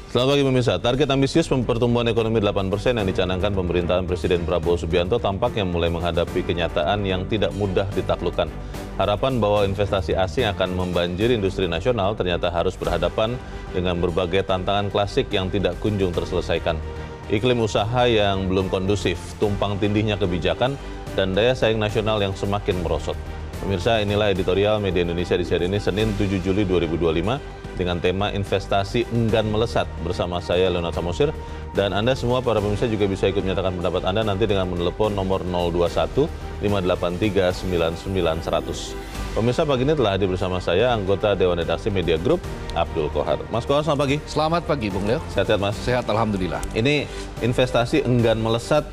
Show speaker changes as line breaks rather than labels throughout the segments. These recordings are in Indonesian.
Selamat pagi pemirsa. Target ambisius pertumbuhan ekonomi 8% yang dicanangkan pemerintahan Presiden Prabowo Subianto tampaknya mulai menghadapi kenyataan yang tidak mudah ditaklukkan. Harapan bahwa investasi asing akan membanjiri industri nasional ternyata harus berhadapan dengan berbagai tantangan klasik yang tidak kunjung terselesaikan. Iklim usaha yang belum kondusif, tumpang tindihnya kebijakan, dan daya saing nasional yang semakin merosot. Pemirsa, inilah editorial Media Indonesia di seri ini Senin 7 Juli 2025 dengan tema investasi enggan melesat bersama saya Leonard Samosir, dan Anda semua para pemirsa juga bisa ikut menyatakan pendapat Anda nanti dengan menelepon nomor 021 583 99 100. Pemirsa, pagi ini telah hadir bersama saya anggota Dewan Redaksi Media Group Abdul Kohar. Mas Kohar, selamat pagi.
Selamat pagi Bung Leo.
Sehat-sehat Mas?
Sehat alhamdulillah.
Ini investasi enggan melesat.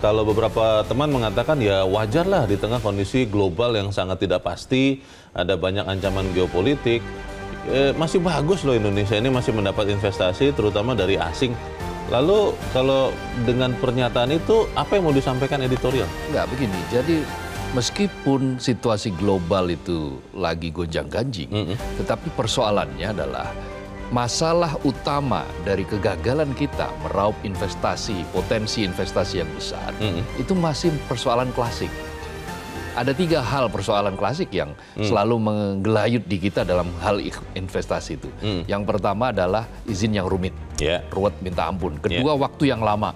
Kalau beberapa teman mengatakan ya wajarlah di tengah kondisi global yang sangat tidak pasti, ada banyak ancaman geopolitik, masih bagus loh Indonesia ini masih mendapat investasi terutama dari asing. Lalu kalau dengan pernyataan itu apa yang mau disampaikan editorial?
Enggak begini, jadi meskipun situasi global itu lagi gonjang-ganjing, tetapi persoalannya adalah masalah utama dari kegagalan kita meraup investasi, potensi investasi yang besar, itu masih persoalan klasik. Ada 3 hal persoalan klasik yang selalu menggelayut di kita dalam hal investasi itu. Yang pertama adalah izin yang rumit, ruwet minta ampun. Kedua, waktu yang lama.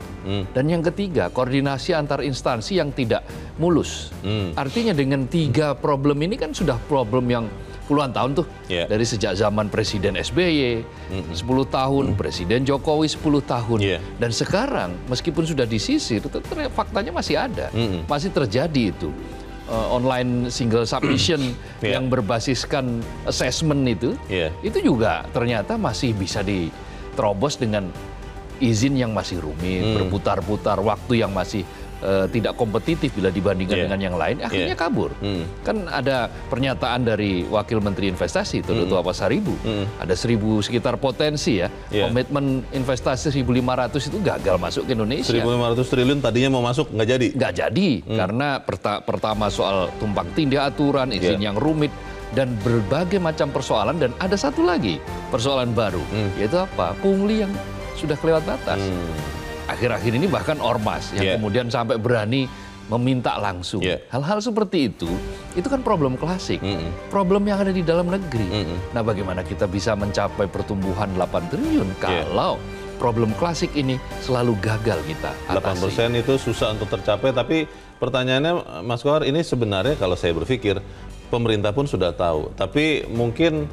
Dan yang ketiga, koordinasi antar instansi yang tidak mulus. Artinya dengan 3 problem ini kan sudah problem yang puluhan tahun tuh, dari sejak zaman Presiden SBY, 10 tahun, Presiden Jokowi 10 tahun. Dan sekarang meskipun sudah disisir, faktanya masih ada, masih terjadi itu. Online single submission yang berbasiskan assessment itu juga ternyata masih bisa diterobos dengan izin yang masih rumit, berputar-putar, waktu yang masih tidak kompetitif bila dibandingkan dengan yang lain, akhirnya kabur. Kan ada pernyataan dari Wakil Menteri Investasi, Toto Apasaribu, ada 1.000 sekitar potensi ya, komitmen investasi 1.500 itu gagal masuk ke Indonesia.
1.500 triliun tadinya mau masuk, nggak jadi?
Nggak jadi, karena pertama soal tumpang tindih aturan, izin yang rumit, dan berbagai macam persoalan, dan ada satu lagi persoalan baru, yaitu apa? Pungli yang sudah kelewat batas. Akhir-akhir ini bahkan ormas yang kemudian sampai berani meminta langsung. Hal-hal seperti itu kan problem klasik. Problem yang ada di dalam negeri. Nah, bagaimana kita bisa mencapai pertumbuhan 8 triliun kalau problem klasik ini selalu gagal kita atasi.
8% itu susah untuk tercapai, tapi pertanyaannya Mas Kohar, ini sebenarnya kalau saya berpikir pemerintah pun sudah tahu, tapi mungkin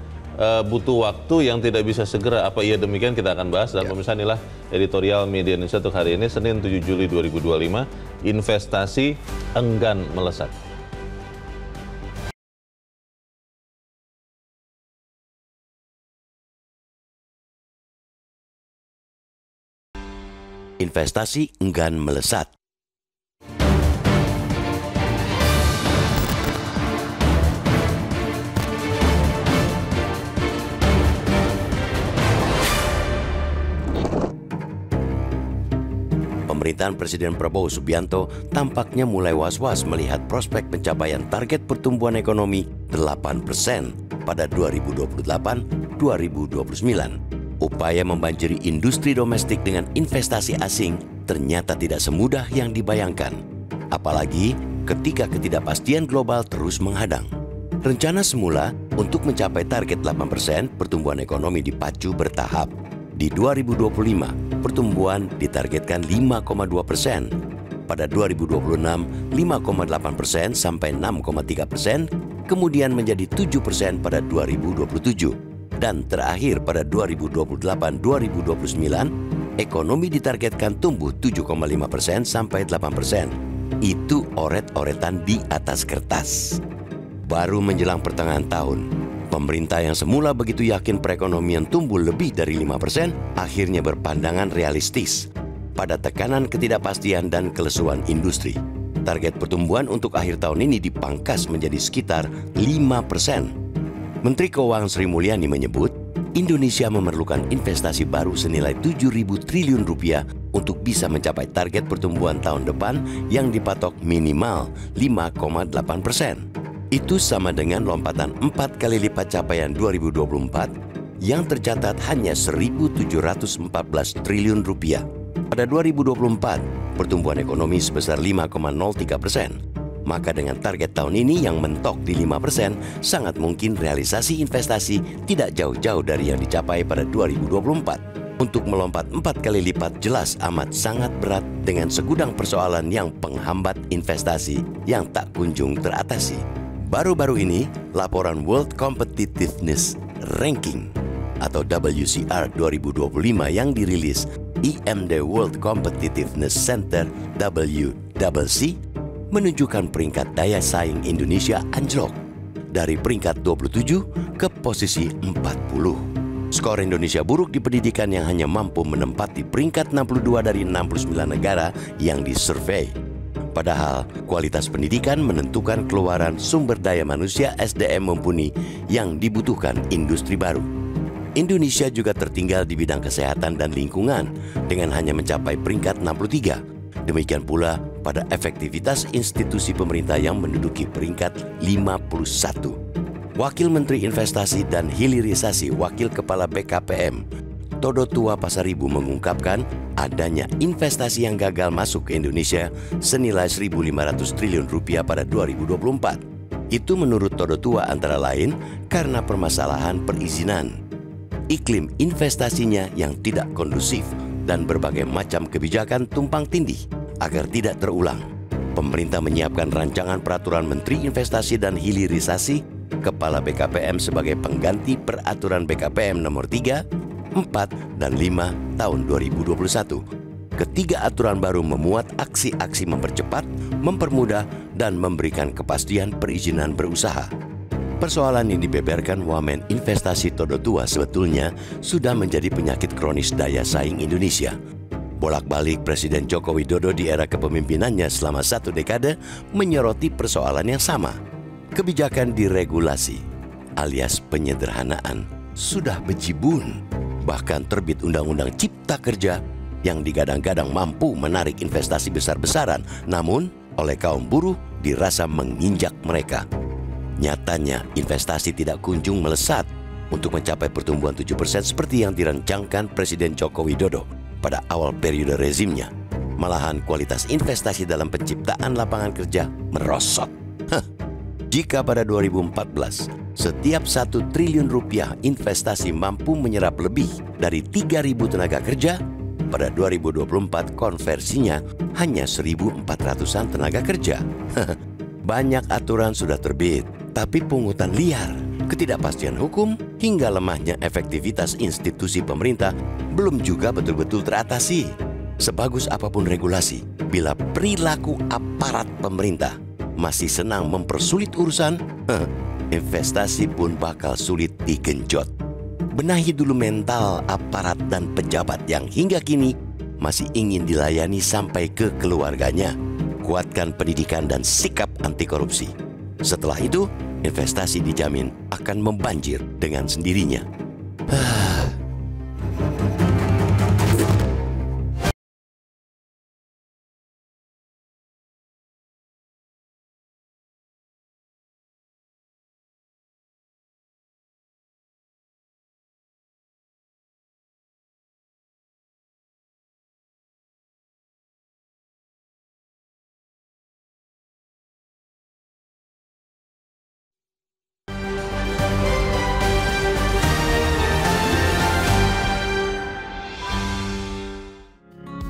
butuh waktu yang tidak bisa segera. Apa iya demikian, kita akan bahas. Dan pemirsa, inilah editorial Media Indonesia untuk hari ini Senin 7 Juli 2025, investasi enggan melesat.
Investasi enggan melesat. Pemerintahan Presiden Prabowo Subianto tampaknya mulai was-was melihat prospek pencapaian target pertumbuhan ekonomi 8% pada 2028-2029. Upaya membanjiri industri domestik dengan investasi asing ternyata tidak semudah yang dibayangkan. Apalagi ketika ketidakpastian global terus menghadang. Rencana semula untuk mencapai target 8% pertumbuhan ekonomi dipacu bertahap. Di 2025, pertumbuhan ditargetkan 5,2%. Pada 2026, 5,8% sampai 6,3%, kemudian menjadi 7% pada 2027. Dan terakhir pada 2028-2029, ekonomi ditargetkan tumbuh 7,5% sampai 8%. Itu oret-oretan di atas kertas. Baru menjelang pertengahan tahun, pemerintah yang semula begitu yakin perekonomian tumbuh lebih dari 5%, akhirnya berpandangan realistis pada tekanan ketidakpastian dan kelesuan industri. Target pertumbuhan untuk akhir tahun ini dipangkas menjadi sekitar 5%. Menteri Keuangan Sri Mulyani menyebut, Indonesia memerlukan investasi baru senilai 7.000 triliun rupiah untuk bisa mencapai target pertumbuhan tahun depan yang dipatok minimal 5,8%. Itu sama dengan lompatan 4 kali lipat capaian 2024 yang tercatat hanya 1.714 triliun rupiah. Pada 2024, pertumbuhan ekonomi sebesar 5,03%. Maka dengan target tahun ini yang mentok di 5%, sangat mungkin realisasi investasi tidak jauh-jauh dari yang dicapai pada 2024. Untuk melompat 4 kali lipat jelas amat sangat berat dengan segudang persoalan yang penghambat investasi yang tak kunjung teratasi. Baru-baru ini, laporan World Competitiveness Ranking atau WCR 2025 yang dirilis IMD World Competitiveness Center WCC menunjukkan peringkat daya saing Indonesia anjlok dari peringkat 27 ke posisi 40. Skor Indonesia buruk di pendidikan yang hanya mampu menempati peringkat 62 dari 69 negara yang disurvei. Padahal kualitas pendidikan menentukan keluaran sumber daya manusia SDM mumpuni yang dibutuhkan industri baru. Indonesia juga tertinggal di bidang kesehatan dan lingkungan dengan hanya mencapai peringkat 63. Demikian pula pada efektivitas institusi pemerintah yang menduduki peringkat 51. Wakil Menteri Investasi dan Hilirisasi Wakil Kepala BKPM, Todo Tua Pasaribu mengungkapkan adanya investasi yang gagal masuk ke Indonesia senilai 1.500 triliun rupiah pada 2024. Itu menurut Todo Tua antara lain karena permasalahan perizinan, iklim investasinya yang tidak kondusif, dan berbagai macam kebijakan tumpang tindih. Agar tidak terulang, pemerintah menyiapkan rancangan peraturan Menteri Investasi dan Hilirisasi Kepala BKPM sebagai pengganti peraturan BKPM nomor 3, 4, dan 5 tahun 2021. Ketiga aturan baru memuat aksi-aksi mempercepat, mempermudah, dan memberikan kepastian perizinan berusaha. Persoalan yang dibeberkan Wamen Investasi Todo Tua sebetulnya sudah menjadi penyakit kronis daya saing Indonesia. Bolak-balik Presiden Joko Widodo di era kepemimpinannya selama 1 dekade menyoroti persoalan yang sama. Kebijakan diregulasi alias penyederhanaan sudah bejibun. Bahkan terbit Undang-Undang Cipta Kerja yang digadang-gadang mampu menarik investasi besar-besaran, namun oleh kaum buruh dirasa menginjak mereka. Nyatanya investasi tidak kunjung melesat untuk mencapai pertumbuhan 7% seperti yang dirancangkan Presiden Joko Widodo pada awal periode rezimnya. Malahan kualitas investasi dalam penciptaan lapangan kerja merosot. Jika pada 2014 setiap 1 triliun rupiah investasi mampu menyerap lebih dari 3.000 tenaga kerja, pada 2024 konversinya hanya 1.400-an tenaga kerja. Banyak aturan sudah terbit, tapi pungutan liar, ketidakpastian hukum, hingga lemahnya efektivitas institusi pemerintah belum juga betul-betul teratasi. Sebagus apapun regulasi, bila perilaku aparat pemerintah masih senang mempersulit urusan, investasi pun bakal sulit digenjot. Benahi dulu mental aparat dan pejabat yang hingga kini masih ingin dilayani sampai ke keluarganya. Kuatkan pendidikan dan sikap anti korupsi. Setelah itu, investasi dijamin akan membanjir dengan sendirinya.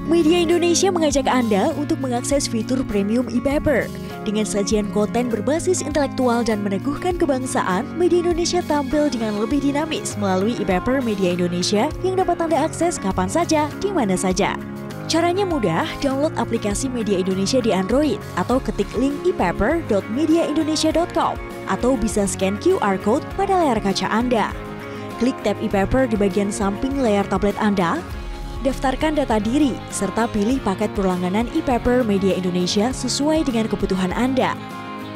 Media Indonesia mengajak Anda untuk mengakses fitur premium e-paper. Dengan sajian konten berbasis intelektual dan meneguhkan kebangsaan, Media Indonesia tampil dengan lebih dinamis melalui e-paper Media Indonesia yang dapat Anda akses kapan saja, di mana saja. Caranya mudah, download aplikasi Media Indonesia di Android atau ketik link e-paper.mediaindonesia.com atau bisa scan QR Code pada layar kaca Anda. Klik tab e-paper di bagian samping layar tablet Anda. Daftarkan data diri, serta pilih paket berlangganan e-paper Media Indonesia sesuai dengan kebutuhan Anda.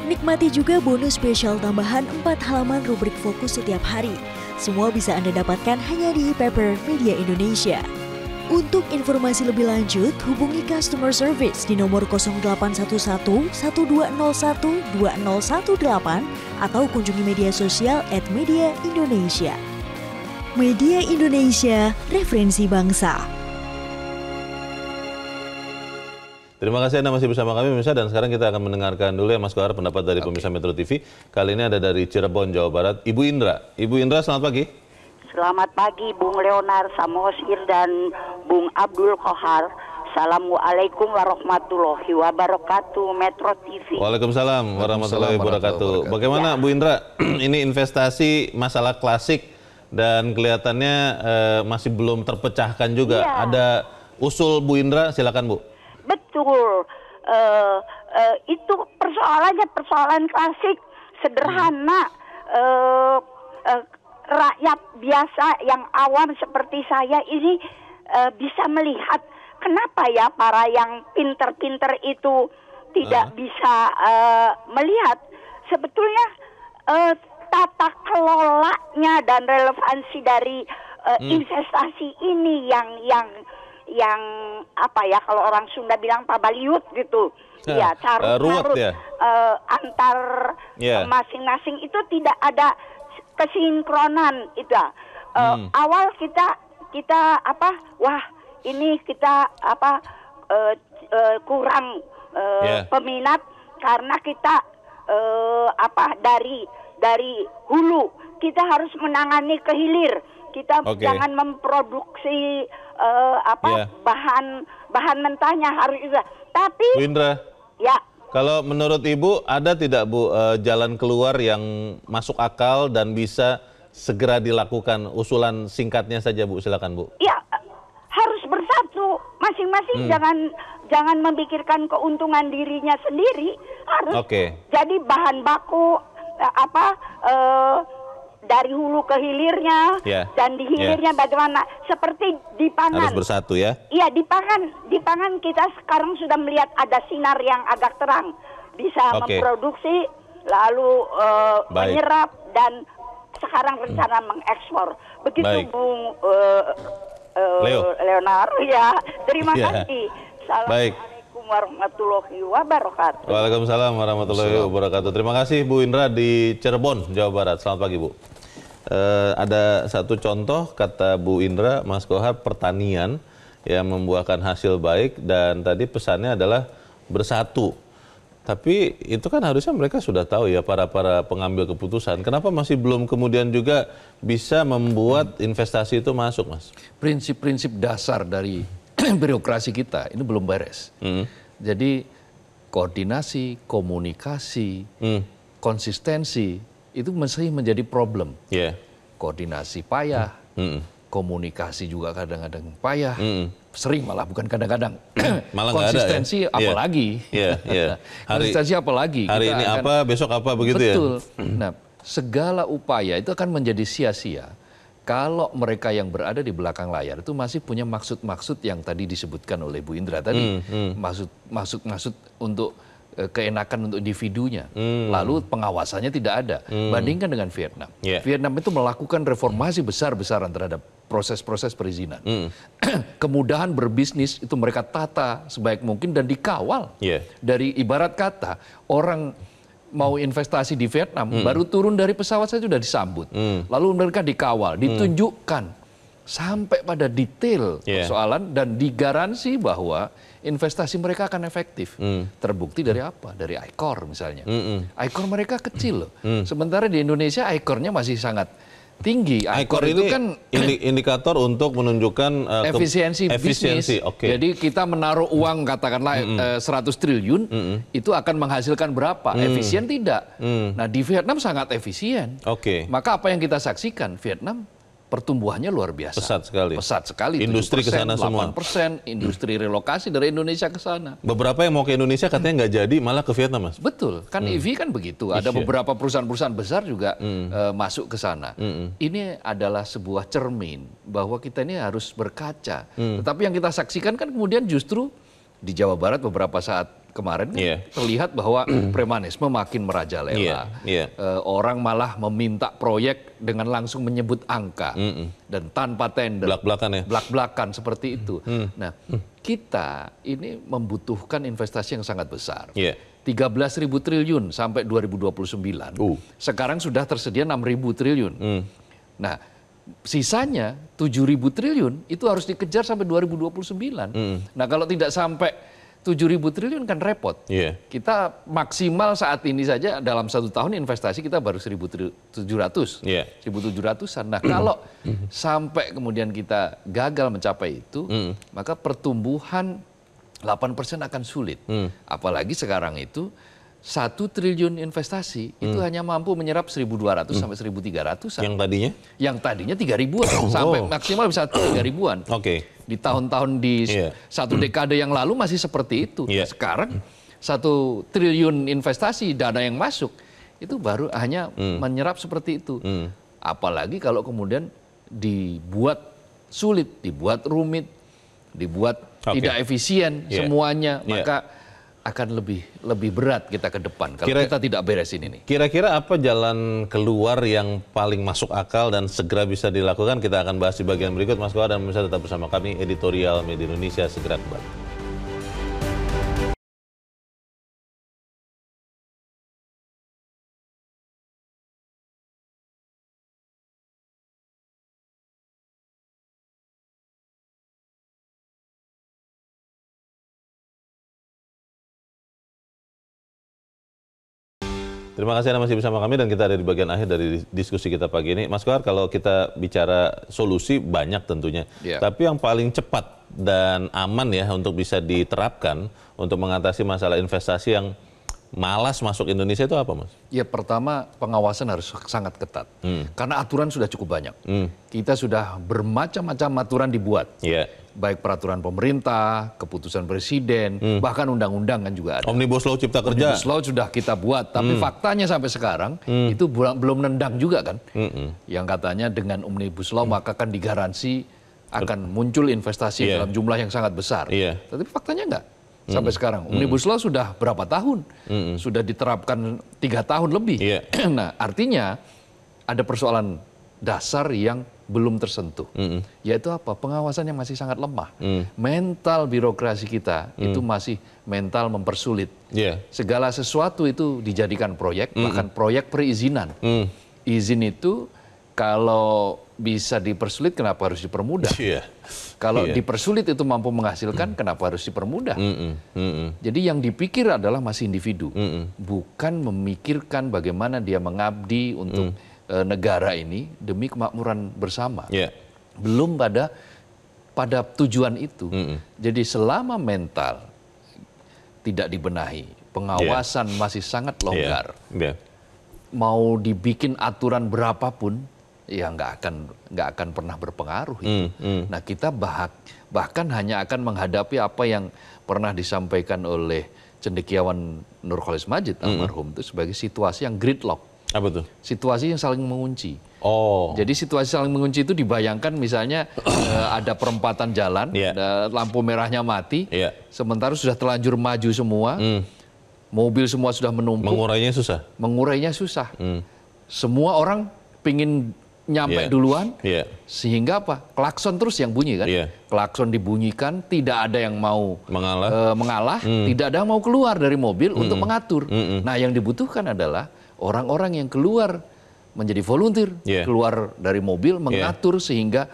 Nikmati juga bonus spesial tambahan 4 halaman rubrik fokus setiap hari. Semua bisa Anda dapatkan hanya di e-paper Media Indonesia. Untuk informasi lebih lanjut, hubungi customer service di nomor 0811 1201 2018 atau kunjungi media sosial @mediaindonesia. Media Indonesia, referensi bangsa.
Terima kasih Anda masih bersama kami pemirsa, dan sekarang kita akan mendengarkan dulu ya Mas Kohar pendapat dari pemirsa Metro TV. Kali ini ada dari Cirebon, Jawa Barat, Ibu Indra. Ibu Indra, selamat pagi.
Selamat pagi Bung Leonard Samosir dan Bung Abdul Kohar. Assalamualaikum warahmatullahi wabarakatuh, Metro TV.
Waalaikumsalam warahmatullahi wabarakatuh. Bagaimana Bu Indra, ini investasi masalah klasik dan kelihatannya masih belum terpecahkan juga.
Iya.
Ada usul Bu Indra, silakan Bu.
Betul, itu persoalannya persoalan klasik, sederhana. Rakyat biasa yang awam seperti saya ini bisa melihat kenapa ya para yang pinter-pinter itu tidak bisa melihat sebetulnya tata kelolanya dan relevansi dari investasi ini yang apa ya, kalau orang Sunda bilang pabaliut gitu. Ya, carut-carut
ya?
Antar masing-masing itu tidak ada kesinkronan itu. Awal kita apa? Wah, ini kita apa? Kurang peminat karena kita apa? Dari hulu kita harus menangani ke hilir. Kita jangan memproduksi bahan mentahnya harus juga. Tapi
Bu Indra,
ya,
kalau menurut Ibu ada tidak Bu jalan keluar yang masuk akal dan bisa segera dilakukan? Usulan singkatnya saja Bu, silakan Bu.
Ya, harus bersatu masing-masing, jangan memikirkan keuntungan dirinya sendiri, harus jadi bahan baku dari hulu ke hilirnya, dan di hilirnya bagaimana, seperti di pangan.
Harus bersatu ya?
Iya, di pangan kita sekarang sudah melihat ada sinar yang agak terang, bisa memproduksi, lalu menyerap, dan sekarang rencana mengekspor. Begitu Bung Leonard, ya. Terima kasih. Assalamualaikum warahmatullahi wabarakatuh.
Waalaikumsalam warahmatullahi wabarakatuh. Terima kasih Bu Indra di Cirebon, Jawa Barat. Selamat pagi Bu. Ada satu contoh kata Bu Indra, Mas Kohar, pertanian yang membuahkan hasil baik, dan tadi pesannya adalah bersatu. Tapi itu kan harusnya mereka sudah tahu ya, para pengambil keputusan. Kenapa masih belum kemudian juga bisa membuat investasi itu masuk, Mas?
Prinsip-prinsip dasar dari birokrasi kita ini belum beres. Jadi koordinasi, komunikasi, konsistensi itu mesti menjadi problem. Koordinasi payah, komunikasi juga kadang-kadang payah, sering malah, bukan kadang-kadang.
Malah
konsistensi
nggak ada, ya?
apalagi. Konsistensi apalagi.
Hari ini apa, besok apa, begitu ya?
Betul. Nah, segala upaya itu akan menjadi sia-sia kalau mereka yang berada di belakang layar itu masih punya maksud-maksud yang tadi disebutkan oleh Bu Indra tadi. Maksud untuk keenakan untuk individunya, lalu pengawasannya tidak ada. Bandingkan dengan Vietnam. Vietnam itu melakukan reformasi besar-besaran terhadap proses-proses perizinan. Kemudahan berbisnis itu mereka tata sebaik mungkin dan dikawal. Dari ibarat kata, orang mau investasi di Vietnam, baru turun dari pesawat saja sudah disambut. Lalu mereka dikawal, ditunjukkan sampai pada detail persoalan, dan digaransi bahwa investasi mereka akan efektif. Terbukti dari apa? Dari ICOR misalnya. ICOR mereka kecil loh. Sementara di Indonesia ICOR-nya masih sangat tinggi.
ICOR itu kan indikator untuk menunjukkan
efisiensi bisnis. Jadi kita menaruh uang katakanlah 100 triliun, itu akan menghasilkan berapa? Efisien tidak. Nah, di Vietnam sangat efisien. Maka apa yang kita saksikan, Vietnam pertumbuhannya luar biasa. Pesat sekali.
Industri ke sana semua.
8%, industri relokasi dari Indonesia ke sana.
Beberapa yang mau ke Indonesia katanya nggak jadi, malah ke Vietnam, Mas.
Betul, kan EV kan begitu. Ada beberapa perusahaan-perusahaan besar juga masuk ke sana. Ini adalah sebuah cermin bahwa kita ini harus berkaca. Tetapi yang kita saksikan kan kemudian justru di Jawa Barat beberapa saat kemarin terlihat bahwa premanisme makin merajalela. Orang malah meminta proyek dengan langsung menyebut angka dan tanpa tender. Blak-blakan seperti itu. Nah, kita ini membutuhkan investasi yang sangat besar. 13.000 triliun sampai 2029. Sekarang sudah tersedia 6.000 triliun. Nah, sisanya 7.000 triliun itu harus dikejar sampai 2029. Nah kalau tidak sampai 7.000 triliun kan repot. Kita maksimal saat ini saja dalam 1 tahun investasi kita baru 1.700. 1.700-an. Nah kalau sampai kemudian kita gagal mencapai itu, maka pertumbuhan 8% akan sulit. Apalagi sekarang itu 1 triliun investasi itu hanya mampu menyerap 1.200 sampai 1.300-an. Yang tadinya 3.000-an sampai maksimal bisa 3.000-an. Di tahun-tahun di 1 dekade yang lalu masih seperti itu. Sekarang 1 triliun investasi dana yang masuk itu baru hanya menyerap seperti itu. Apalagi kalau kemudian dibuat sulit, dibuat rumit, dibuat tidak efisien semuanya, maka akan lebih berat kita ke depan kalau kita tidak beresin ini.
Kira-kira apa jalan keluar yang paling masuk akal dan segera bisa dilakukan? Kita akan bahas di bagian berikut, Mas Koa, dan bisa tetap bersama kami, Editorial Media Indonesia segera kembali. Terima kasih Anda masih bersama kami dan kita ada di bagian akhir dari diskusi kita pagi ini. Mas Kohar, kalau kita bicara solusi banyak tentunya, tapi yang paling cepat dan aman ya untuk bisa diterapkan untuk mengatasi masalah investasi yang malas masuk Indonesia itu apa, Mas?
Ya pertama pengawasan harus sangat ketat, karena aturan sudah cukup banyak. Kita sudah bermacam-macam aturan dibuat. Baik peraturan pemerintah, keputusan presiden, bahkan undang-undang kan juga ada.
Omnibus Law Cipta Kerja.
Omnibus Law sudah kita buat, tapi faktanya sampai sekarang itu belum nendang juga kan. Yang katanya dengan Omnibus Law maka akan digaransi akan muncul investasi dalam jumlah yang sangat besar. Tapi faktanya enggak. Sampai sekarang Omnibus Law sudah berapa tahun? Sudah diterapkan 3 tahun lebih. Nah artinya ada persoalan dasar yang belum tersentuh, yaitu apa? Pengawasan yang masih sangat lemah. Mental birokrasi kita itu masih mental mempersulit. Segala sesuatu itu dijadikan proyek, bahkan proyek perizinan. Izin itu kalau bisa dipersulit, kenapa harus dipermudah? Kalau dipersulit itu mampu menghasilkan, kenapa harus dipermudah? Jadi yang dipikir adalah masih individu, bukan memikirkan bagaimana dia mengabdi untuk negara ini demi kemakmuran bersama. Belum pada tujuan itu. Jadi selama mental tidak dibenahi, pengawasan masih sangat longgar. Mau dibikin aturan berapapun, ya nggak akan pernah berpengaruh itu. Nah kita bahkan hanya akan menghadapi apa yang pernah disampaikan oleh cendekiawan Nurcholish Madjid almarhum itu sebagai situasi yang gridlock.
Apa tuh?
Situasi yang saling mengunci. Jadi situasi saling mengunci itu dibayangkan misalnya ada perempatan jalan, ada lampu merahnya mati, sementara sudah terlanjur maju semua, mobil semua sudah menumpuk. Mengurainya susah. Semua orang pingin nyampe duluan, sehingga apa? Klakson terus yang bunyi kan? Klakson dibunyikan, tidak ada yang mau mengalah, tidak ada yang mau keluar dari mobil untuk mengatur. Nah yang dibutuhkan adalah orang-orang yang keluar menjadi volunteer, keluar dari mobil, mengatur sehingga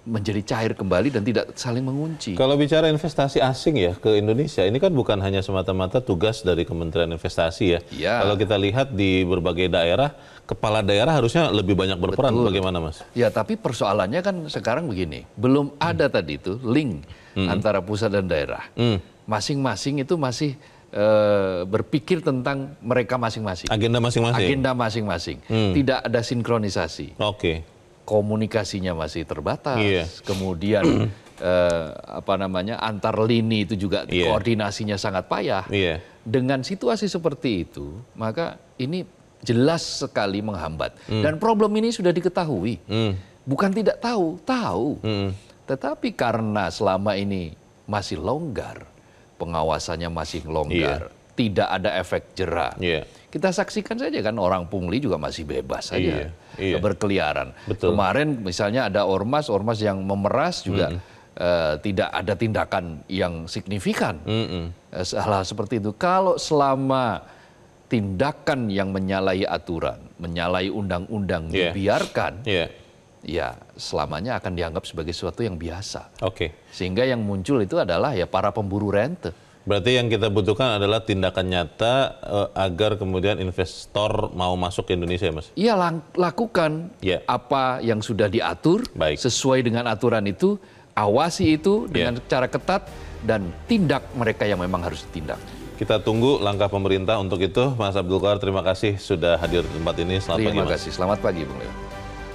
menjadi cair kembali dan tidak saling mengunci.
Kalau bicara investasi asing ya ke Indonesia, ini kan bukan hanya semata-mata tugas dari Kementerian Investasi ya. Kalau kita lihat di berbagai daerah, kepala daerah harusnya lebih banyak berperan. Bagaimana Mas?
Ya tapi persoalannya kan sekarang begini, belum ada tadi itu link antara pusat dan daerah. Masing-masing itu masih berpikir tentang mereka masing-masing.
Agenda masing-masing.
Agenda masing-masing. Tidak ada sinkronisasi. Komunikasinya masih terbatas. Kemudian antar lini itu juga koordinasinya sangat payah. Dengan situasi seperti itu, maka ini jelas sekali menghambat. Dan problem ini sudah diketahui. Bukan tidak tahu. Tetapi karena selama ini masih longgar, pengawasannya masih longgar, tidak ada efek jera. Kita saksikan saja kan orang pungli juga masih bebas saja berkeliaran. Kemarin misalnya ada ormas yang memeras juga tidak ada tindakan yang signifikan. Hal seperti itu. Kalau selama tindakan yang menyalahi aturan, menyalahi undang-undang dibiarkan, ya selamanya akan dianggap sebagai sesuatu yang biasa.
Oke.
Sehingga yang muncul itu adalah ya para pemburu rente.
Berarti yang kita butuhkan adalah tindakan nyata agar kemudian investor mau masuk ke Indonesia, Mas?
Iya, lakukan apa yang sudah diatur, sesuai dengan aturan itu, awasi itu dengan cara ketat, dan tindak mereka yang memang harus ditindak.
Kita tunggu langkah pemerintah untuk itu. Mas Abdul Qahar, terima kasih sudah hadir di tempat ini. Selamat pagi, Mas.
Terima kasih. Selamat pagi, Bung Leo.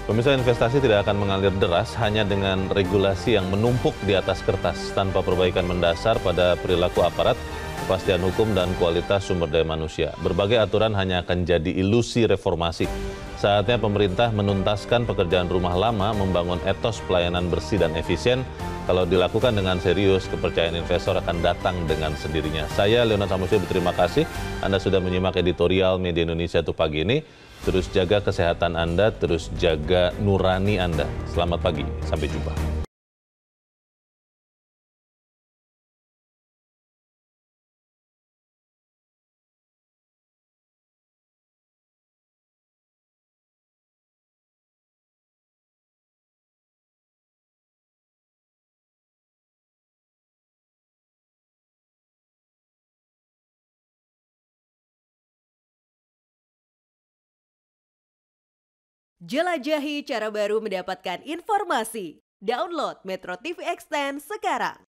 Pemirsa, investasi tidak akan mengalir deras hanya dengan regulasi yang menumpuk di atas kertas tanpa perbaikan mendasar pada perilaku aparat, kepastian hukum, dan kualitas sumber daya manusia. Berbagai aturan hanya akan jadi ilusi reformasi. Saatnya pemerintah menuntaskan pekerjaan rumah lama, membangun etos pelayanan bersih dan efisien. Kalau dilakukan dengan serius, kepercayaan investor akan datang dengan sendirinya. Saya, Leonard Samusi, berterima kasih. Anda sudah menyimak editorial Media Indonesia untuk pagi ini. Terus jaga kesehatan Anda, terus jaga nurani Anda. Selamat pagi, sampai jumpa.
Jelajahi cara baru mendapatkan informasi. Download Metro TV Extend sekarang.